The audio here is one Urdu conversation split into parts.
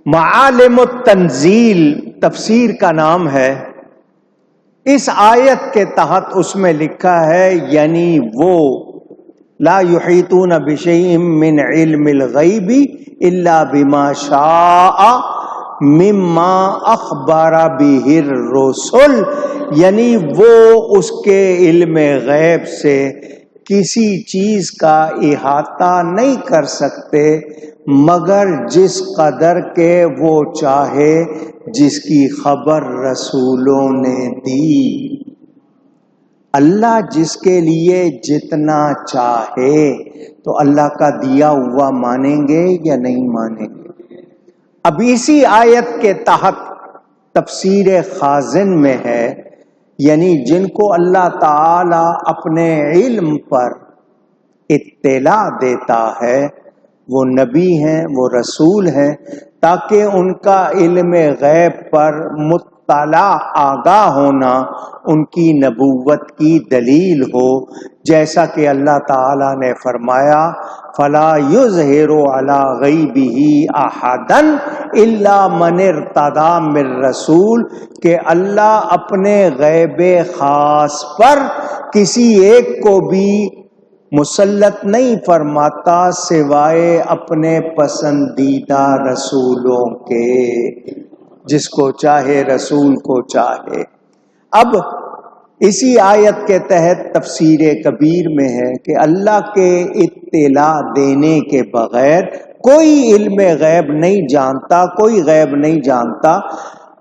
معالم التنزیل تفسیر کا نام ہے. اس آیت کے تحت اس میں لکھا ہے یعنی وہ لا یحیطون بشیء من علم الغیب الا بما شاء مما اخبر به الرسل، یعنی وہ اس کے علم غیب سے کسی چیز کا احاطہ نہیں کر سکتے مگر جس قدر کے وہ چاہے، جس کی خبر رسولوں نے دی. اللہ جس کے لیے جتنا چاہے تو اللہ کا دیا ہوا مانیں گے یا نہیں مانیں گے؟ اب اسی آیت کے تحت تفسیر خازن میں ہے، یعنی جن کو اللہ تعالی اپنے علم پر اطلاع دیتا ہے وہ نبی ہیں، وہ رسول ہیں، تاکہ ان کا علم غیب پر مطلع آگاہ ہونا ان کی نبوت کی دلیل ہو، جیسا کہ اللہ تعالی نے فرمایا فَلَا يُظْهِرُ عَلَى غَيْبِهِ أَحَدًا إِلَّا مَنِ ارْتَضَىٰ مِن رَّسُولٍ، کہ اللہ اپنے غیب خاص پر کسی ایک کو بھی مسلط نہیں فرماتا سوائے اپنے پسندیدہ رسولوں کے، جس کو چاہے رسول کو چاہے. اب اسی آیت کے تحت تفسیر کبیر میں ہے کہ اللہ کے اطلاع دینے کے بغیر کوئی علم غیب نہیں جانتا، کوئی غیب نہیں جانتا.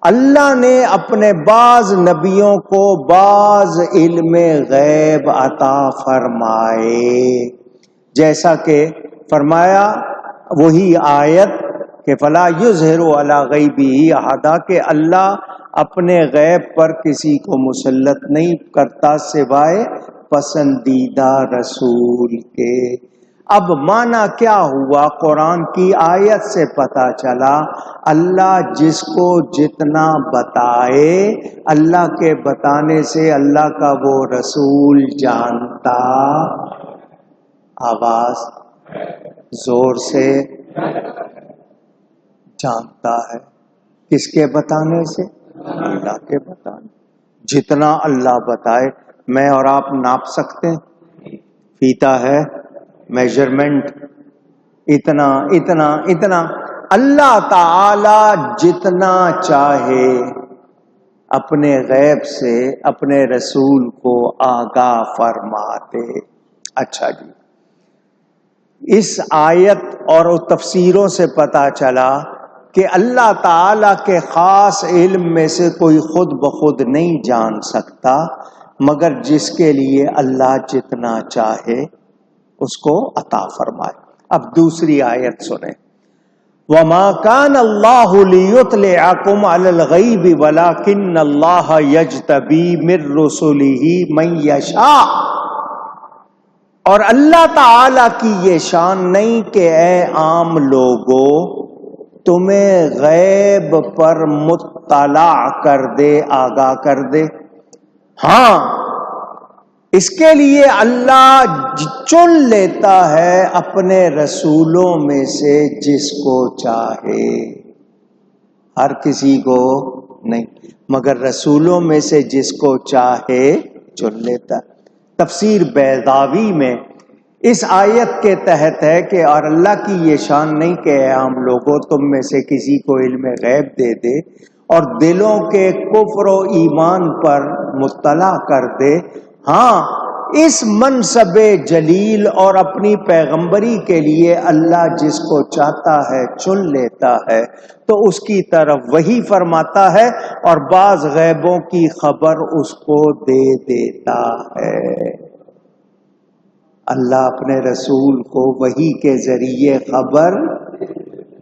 اللہ نے اپنے بعض نبیوں کو بعض علم غیب عطا فرمائے، جیسا کہ فرمایا وہی آیت کہ فَلَا يُظْهِرُ عَلَى غَيْبِهِ أَحَدًا، کہ اللہ اپنے غیب پر کسی کو مسلط نہیں کرتا سوائے پسندیدہ رسول کے. اب معنی کیا ہوا؟ قرآن کی آیت سے پتہ چلا اللہ جس کو جتنا بتائے، اللہ کے بتانے سے اللہ کا وہ رسول جانتا. آواز زور سے جانتا ہے. کس کے بتانے سے؟ اللہ کے بتانے. جتنا اللہ بتائے میں اور آپ ناپ سکتے ہیں؟ فیتا ہے، میجرمنٹ، اتنا اتنا اتنا. اللہ تعالی جتنا چاہے اپنے غیب سے اپنے رسول کو آگاہ فرماتے. اچھا جی، اس آیت اور تفسیروں سے پتہ چلا کہ اللہ تعالی کے خاص علم میں سے کوئی خود بخود نہیں جان سکتا مگر جس کے لیے اللہ جتنا چاہے اس کو عطا فرمائے. اب دوسری آیت سنیں. وَمَا كَانَ اللَّهُ لِيُطْلِعَكُمْ عَلَى الْغَيْبِ وَلَكِنَّ اللَّهَ يَجْتَبِي مِن رُّسُلِهِ مَن يَشَاءُ. اور اللہ تعالی کی یہ شان نہیں کہ اے عام لوگو تمہیں غیب پر مطلع کر دے، آگاہ کر دے. ہاں اس کے لیے اللہ چن لیتا ہے اپنے رسولوں میں سے جس کو چاہے، ہر کسی کو نہیں مگر رسولوں میں سے جس کو چاہے چن لیتا. تفسیر بیضاوی میں اس آیت کے تحت ہے کہ اور اللہ کی یہ شان نہیں کہ اے عام لوگوں تم میں سے کسی کو علم غیب دے دے اور دلوں کے کفر و ایمان پر مطلع کر دے. ہاں اس منصب جلیل اور اپنی پیغمبری کے لیے اللہ جس کو چاہتا ہے چن لیتا ہے تو اس کی طرف وحی فرماتا ہے اور بعض غیبوں کی خبر اس کو دے دیتا ہے. اللہ اپنے رسول کو وحی کے ذریعے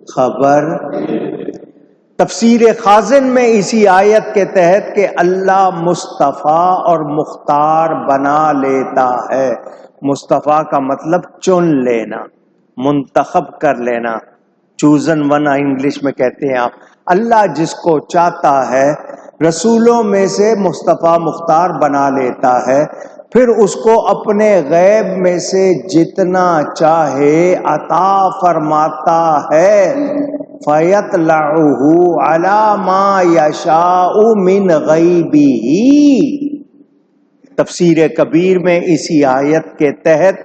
خبر. تفسیر خازن میں اسی آیت کے تحت کہ اللہ مصطفیٰ اور مختار بنا لیتا ہے. مصطفیٰ کا مطلب چن لینا، منتخب کر لینا، چوزن ون انگلش میں کہتے ہیں آپ. اللہ جس کو چاہتا ہے رسولوں میں سے مصطفیٰ مختار بنا لیتا ہے. پھر اس کو اپنے غیب میں سے جتنا چاہے عطا فرماتا ہے. فَيَطْلَعُهُ عَلَى مَا يَشَاءُ مِنْ غَيْبِهِ. تفسیر کبیر میں اسی آیت کے تحت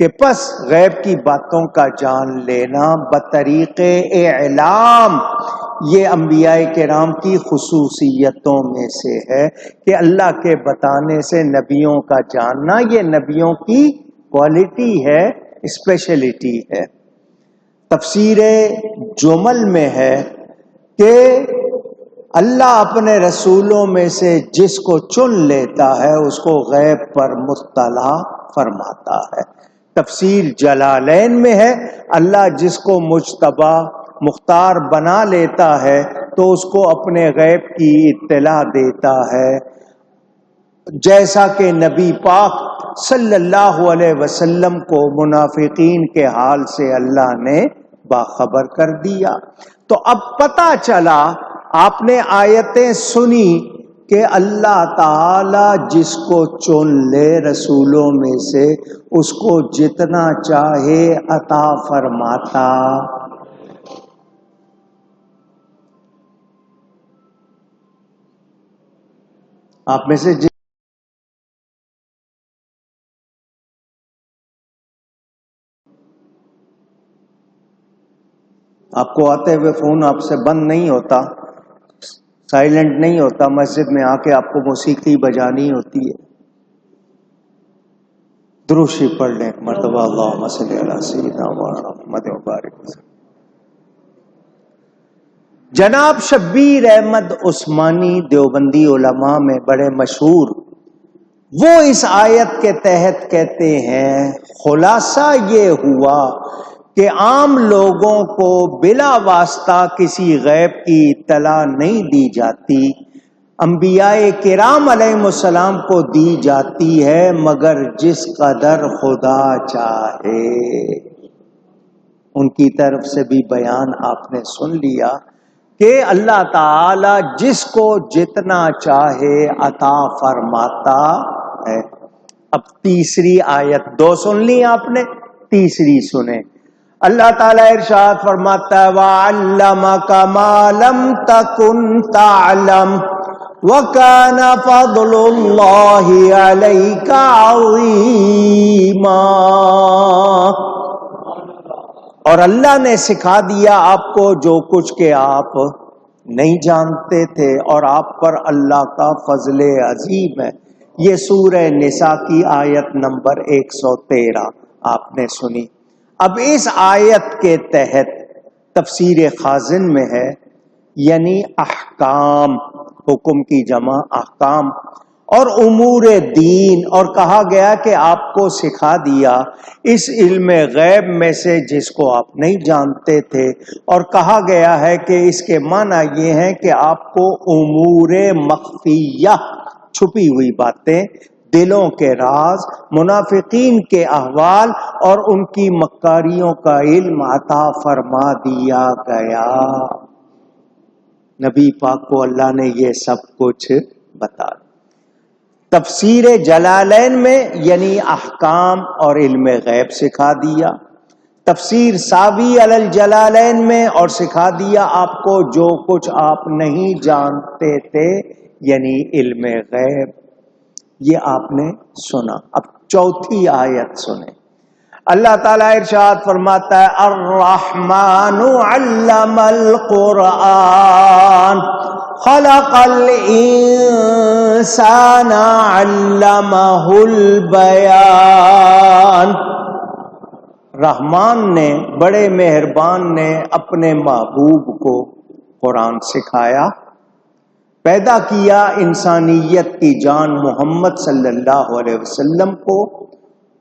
کہ پس غیب کی باتوں کا جان لینا بطریق اعلام یہ انبیاء کرام کی خصوصیتوں میں سے ہے کہ اللہ کے بتانے سے نبیوں کا جاننا یہ نبیوں کی کوالٹی ہے، اسپیشلٹی ہے. تفسیر جمل میں ہے کہ اللہ اپنے رسولوں میں سے جس کو چن لیتا ہے اس کو غیب پر مطلع فرماتا ہے. تفسیر جلالین میں ہے اللہ جس کو مجتبی مختار بنا لیتا ہے تو اس کو اپنے غیب کی اطلاع دیتا ہے، جیسا کہ نبی پاک صلی اللہ علیہ وسلم کو منافقین کے حال سے اللہ نے باخبر کر دیا. تو اب پتہ چلا، آپ نے آیتیں سنی کہ اللہ تعالی جس کو چن لے رسولوں میں سے اس کو جتنا چاہے عطا فرماتا. آپ میں سے آپ کو آتے ہوئے فون آپ سے بند نہیں ہوتا، سائلنٹ نہیں ہوتا، مسجد میں آ کے آپ کو موسیقی بجانی ہوتی ہے. درود شریف پڑھ لیں مرتبہ اللہم صلی علی سیدنا محمد وبارک وسلم. جناب شبیر احمد عثمانی دیوبندی علماء میں بڑے مشہور، وہ اس آیت کے تحت کہتے ہیں خلاصہ یہ ہوا کہ عام لوگوں کو بلا واسطہ کسی غیب کی اطلاع نہیں دی جاتی، انبیاء کرام علیہ السلام کو دی جاتی ہے مگر جس قدر خدا چاہے. ان کی طرف سے بھی بیان آپ نے سن لیا کہ اللہ تعالی جس کو جتنا چاہے عطا فرماتا ہے. اب تیسری آیت 2 سن لی آپ نے، تیسری سنیں. اللہ تعالیٰ ارشاد فرماتا ہے وَعَلَّمَكَ مَا لَمْ تَكُنْ تَعْلَمْ وَكَانَ فَضْلُ اللَّهِ عَلَيْكَ عَظِيمًا. اور اللہ نے سکھا دیا آپ کو جو کچھ کہ آپ نہیں جانتے تھے، اور آپ پر اللہ کا فضل عظیم ہے. یہ سورہ نساء کی آیت نمبر 113 آپ نے سنی. اب اس آیت کے تحت تفسیر خازن میں ہے یعنی احکام، حکم کی جمع احکام، اور امور دین، اور کہا گیا کہ آپ کو سکھا دیا اس علم غیب میں سے جس کو آپ نہیں جانتے تھے، اور کہا گیا ہے کہ اس کے معنی یہ ہے کہ آپ کو امور مخفیہ، چھپی ہوئی باتیں، دلوں کے راز، منافقین کے احوال اور ان کی مکاریوں کا علم عطا فرما دیا گیا. نبی پاک کو اللہ نے یہ سب کچھ بتا دیا. تفسیر جلالین میں یعنی احکام اور علم غیب سکھا دیا. تفسیر ساوی علی الجلالین میں اور سکھا دیا آپ کو جو کچھ آپ نہیں جانتے تھے یعنی علم غیب. یہ آپ نے سنا. اب چوتھی آیت سنیں. اللہ تعالیٰ ارشاد فرماتا ہے الرحمن علم القرآن خلق الانسان علمہ البیان. رحمان نے، بڑے مہربان نے اپنے محبوب کو قرآن سکھایا، پیدا کیا انسانیت کی جان محمد صلی اللہ علیہ وسلم کو،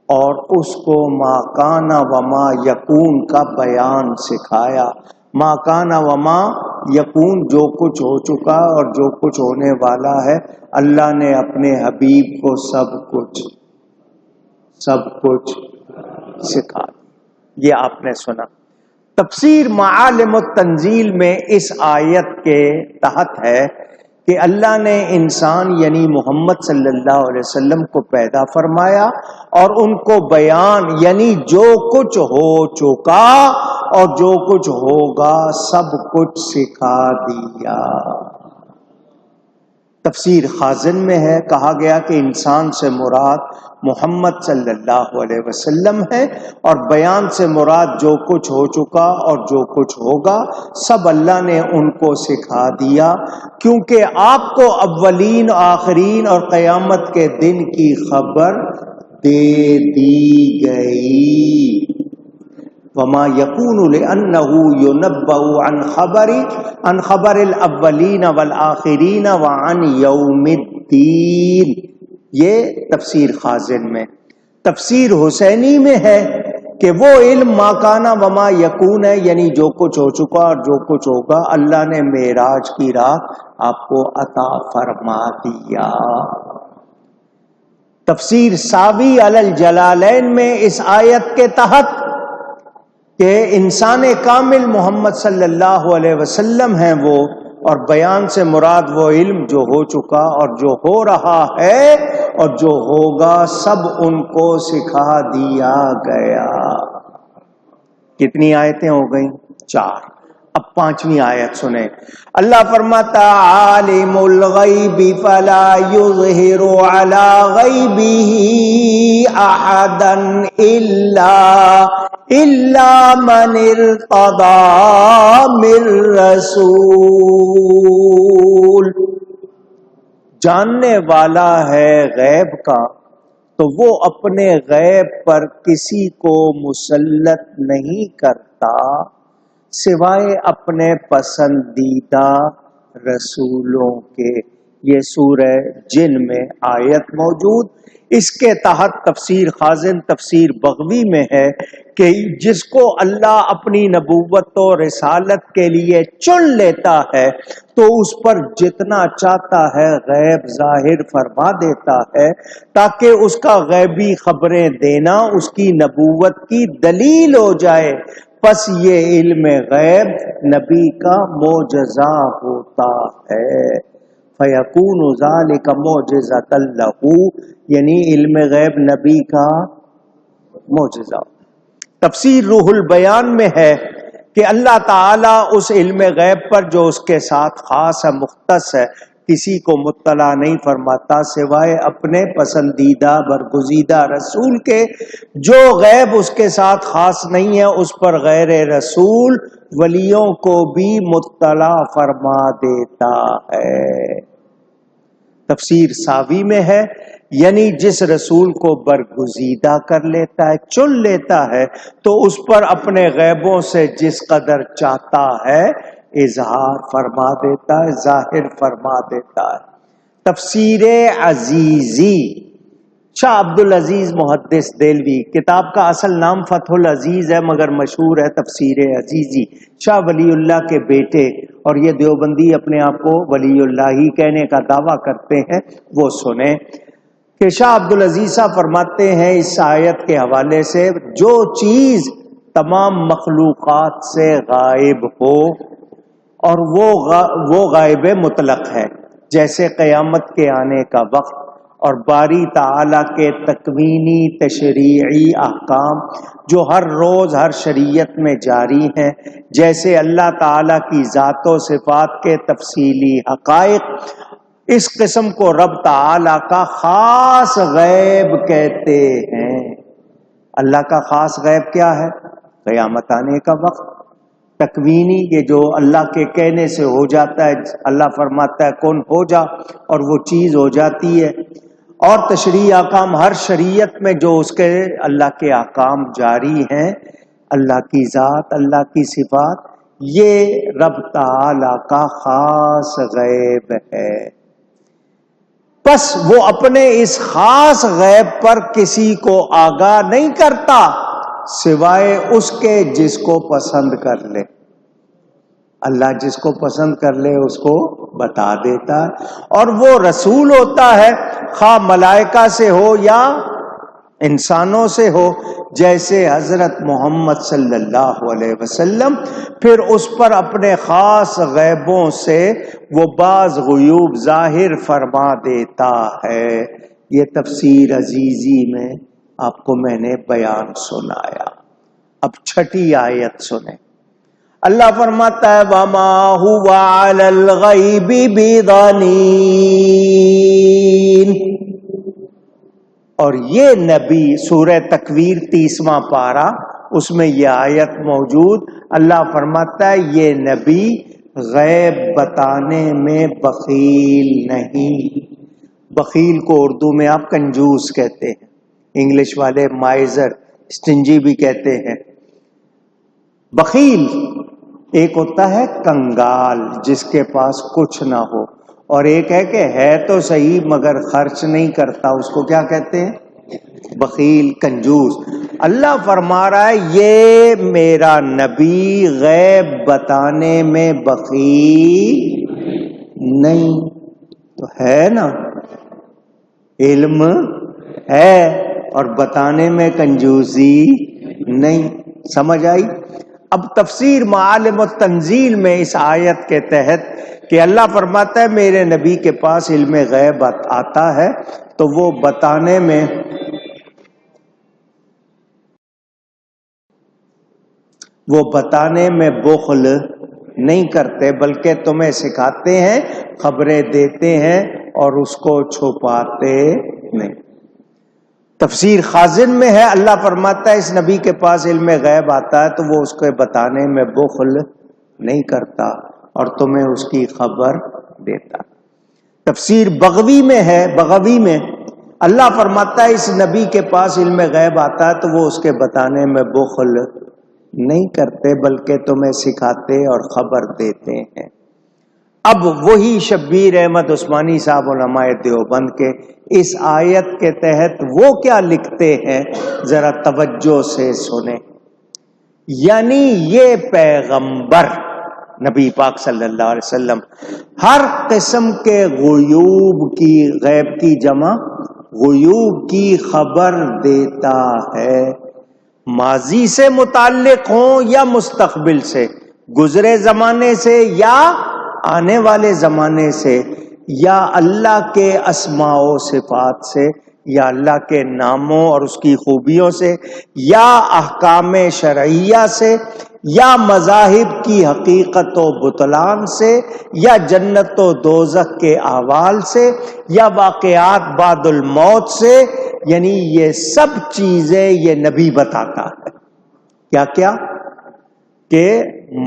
اور اس کو ما کان و ما یکون کا بیان سکھایا. ما کان و ما یکون جو کچھ ہو چکا اور جو کچھ ہونے والا ہے، اللہ نے اپنے حبیب کو سب کچھ سکھا. یہ آپ نے سنا. تفسیر معالم التنزیل میں اس آیت کے تحت ہے کہ اللہ نے انسان یعنی محمد صلی اللہ علیہ وسلم کو پیدا فرمایا اور ان کو بیان یعنی جو کچھ ہو چکا اور جو کچھ ہوگا سب کچھ سکھا دیا۔ تفسیر خازن میں ہے، کہا گیا کہ انسان سے مراد محمد صلی اللہ علیہ وسلم ہے اور بیان سے مراد جو کچھ ہو چکا اور جو کچھ ہوگا سب اللہ نے ان کو سکھا دیا، کیونکہ آپ کو اولین آخرین اور قیامت کے دن کی خبر دے دی گئی۔ وما يكون لأنه ينبأ عن خبر الاولین والآخرین وعن یوم الدین۔ یہ تفسیر خازن میں۔ تفسیر حسینی میں ہے کہ وہ علم ما کان وما یکون ہے، یعنی جو کچھ ہو چکا اور جو کچھ ہوگا اللہ نے معراج کی رات آپ کو عطا فرما دیا۔ تفسیر ساوی علی الجلالین میں اس آیت کے تحت کہ انسان کامل محمد صلی اللہ علیہ وسلم ہیں وہ، اور بیان سے مراد وہ علم جو ہو چکا اور جو ہو رہا ہے اور جو ہوگا سب ان کو سکھا دیا گیا۔ کتنی آیتیں ہو گئیں؟ 4۔ اب 5ویں آیت سنیں۔ اللہ فرماتا عالم الغیب فلا یظہر علی غیبہ احدا الا من ارتضی من رسول۔ جاننے والا ہے غیب کا تو وہ اپنے غیب پر کسی کو مسلط نہیں کرتا سوائے اپنے پسندیدہ رسولوں کے۔ یہ سورہ جن میں آیت موجود، اس کے تحت تفسیر خازن تفسیر بغوی میں ہے کہ جس کو اللہ اپنی نبوت و رسالت کے لیے چن لیتا ہے تو اس پر جتنا چاہتا ہے غیب ظاہر فرما دیتا ہے تاکہ اس کا غیبی خبریں دینا اس کی نبوت کی دلیل ہو جائے۔ پس یہ علم غیب نبی کا معجزہ ہوتا ہے۔ فَيَكُونُ ذَلِكَ مُعْجِزَةً لَهُ، یعنی علم غیب نبی کا معجزہ۔ تفسیر روح البیان میں ہے کہ اللہ تعالیٰ اس علم غیب پر جو اس کے ساتھ خاص ہے، مختص ہے، کسی کو مطلع نہیں فرماتا سوائے اپنے پسندیدہ برگزیدہ رسول کے۔ جو غیب اس کے ساتھ خاص نہیں ہے اس پر غیر رسول ولیوں کو بھی مطلع فرما دیتا ہے۔ تفسیر ساوی میں ہے یعنی جس رسول کو برگزیدہ کر لیتا ہے، چن لیتا ہے تو اس پر اپنے غیبوں سے جس قدر چاہتا ہے اظہار فرما دیتا ہے، ظاہر فرما دیتا ہے۔ تفسیر عزیزی، شاہ عبدالعزیز محدث دہلوی، کتاب کا اصل نام فتح العزیز ہے مگر مشہور ہے تفسیر عزیزی، شاہ ولی اللہ کے بیٹے، اور یہ دیوبندی اپنے آپ کو ولی اللہ ہی کہنے کا دعویٰ کرتے ہیں، وہ سنیں کہ شاہ عبدالعزیز صاحب فرماتے ہیں اس آیت کے حوالے سے جو چیز تمام مخلوقات سے غائب ہو اور وہ غائب مطلق ہے، جیسے قیامت کے آنے کا وقت اور باری تعالیٰ کے تکوینی تشریعی احکام جو ہر روز ہر شریعت میں جاری ہیں، جیسے اللہ تعالیٰ کی ذات و صفات کے تفصیلی حقائق، اس قسم کو رب تعالیٰ کا خاص غیب کہتے ہیں۔ اللہ کا خاص غیب کیا ہے؟ قیامت آنے کا وقت۔ تکوینی، یہ جو اللہ کے کہنے سے ہو جاتا ہے، اللہ فرماتا ہے کون ہو جا اور وہ چیز ہو جاتی ہے، اور تشریع احکام ہر شریعت میں جو اس کے اللہ کے احکام جاری ہیں، اللہ کی ذات، اللہ کی صفات، یہ رب تعالی کا خاص غیب ہے۔ پس وہ اپنے اس خاص غیب پر کسی کو آگاہ نہیں کرتا سوائے اس کے جس کو پسند کر لے۔ اللہ جس کو پسند کر لے اس کو بتا دیتا ہے، اور وہ رسول ہوتا ہے، خواہ ملائکہ سے ہو یا انسانوں سے ہو جیسے حضرت محمد صلی اللہ علیہ وسلم، پھر اس پر اپنے خاص غیبوں سے وہ بعض غیوب ظاہر فرما دیتا ہے۔ یہ تفسیر عزیزی میں آپ کو میں نے بیان سنایا۔ اب چھٹی آیت سنیں۔ اللہ فرماتا ہے وَمَا هُوَ عَلَى الْغَيْبِ بِضَنِينٍ، اور یہ نبی سورہ تکویر 30واں پارہ، اس میں یہ آیت موجود۔ اللہ فرماتا ہے یہ نبی غیب بتانے میں بخیل نہیں۔ بخیل کو اردو میں آپ کنجوس کہتے ہیں، انگلش والے مائزر، اسٹنجی بھی کہتے ہیں۔ بخیل ایک ہوتا ہے کنگال جس کے پاس کچھ نہ ہو، اور ایک ہے کہ ہے تو صحیح مگر خرچ نہیں کرتا، اس کو کیا کہتے ہیں؟ بخیل، کنجوس۔ اللہ فرما رہا ہے یہ میرا نبی غیب بتانے میں بخیل نہیں، تو ہے نا، علم ہے اور بتانے میں کنجوسی نہیں۔ سمجھ آئی؟ اب تفسیر معالم التنزیل میں اس آیت کے تحت کہ اللہ فرماتا ہے میرے نبی کے پاس علم غیب آتا ہے تو وہ بتانے میں بخل نہیں کرتے، بلکہ تمہیں سکھاتے ہیں، خبریں دیتے ہیں اور اس کو چھپاتے نہیں۔ تفسیر خازن میں ہے اللہ فرماتا ہے اس نبی کے پاس علم غیب آتا ہے تو وہ اس کو بتانے میں بخل نہیں کرتا اور تمہیں اس کی خبر دیتا۔ تفسیر بغوی میں ہے، بغوی میں اللہ فرماتا ہے اس نبی کے پاس علم غیب آتا ہے تو وہ اس کے بتانے میں بخل نہیں کرتے بلکہ تمہیں سکھاتے اور خبر دیتے ہیں۔ اب وہی شبیر احمد عثمانی صاحب علماء دیوبند کے اس آیت کے تحت وہ کیا لکھتے ہیں ذرا توجہ سے سنیں۔ یعنی یہ پیغمبر نبی پاک صلی اللہ علیہ وسلم ہر قسم کے غیوب کی، غیب کی جمع غیوب کی خبر دیتا ہے، ماضی سے متعلق ہوں یا مستقبل سے، گزرے زمانے سے یا آنے والے زمانے سے، یا اللہ کے اسماء و صفات سے، یا اللہ کے ناموں اور اس کی خوبیوں سے، یا احکام شرعیہ سے، یا مذاہب کی حقیقت و بطلان سے، یا جنت و دوزخ کے احوال سے، یا واقعات بعد الموت سے، یعنی یہ سب چیزیں یہ نبی بتاتا ہے۔ کیا کیا؟ کہ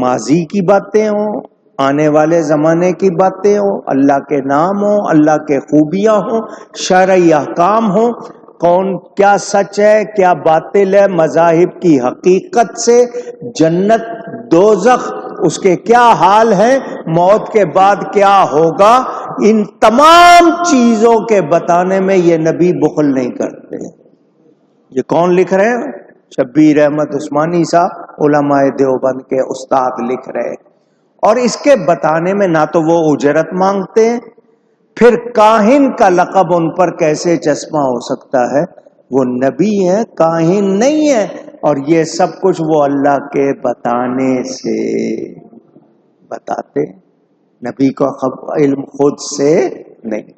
ماضی کی باتیں ہوں، آنے والے زمانے کی باتیں ہوں، اللہ کے نام ہوں، اللہ کے خوبیاں ہوں، شرعی احکام ہوں، کون کیا سچ ہے کیا باطل ہے، مذاہب کی حقیقت سے، جنت دوزخ اس کے کیا حال ہیں، موت کے بعد کیا ہوگا، ان تمام چیزوں کے بتانے میں یہ نبی بخل نہیں کرتے۔ یہ کون لکھ رہے ہیں؟ شبیر احمد عثمانی صاحب علماء دیوبند کے استاد لکھ رہے ہیں، اور اس کے بتانے میں نہ تو وہ اجرت مانگتے ہیں، پھر کاہن کا لقب ان پر کیسے چشمہ ہو سکتا ہے؟ وہ نبی ہیں، کاہن نہیں ہیں، اور یہ سب کچھ وہ اللہ کے بتانے سے بتاتے، نبی کو علم خود سے نہیں۔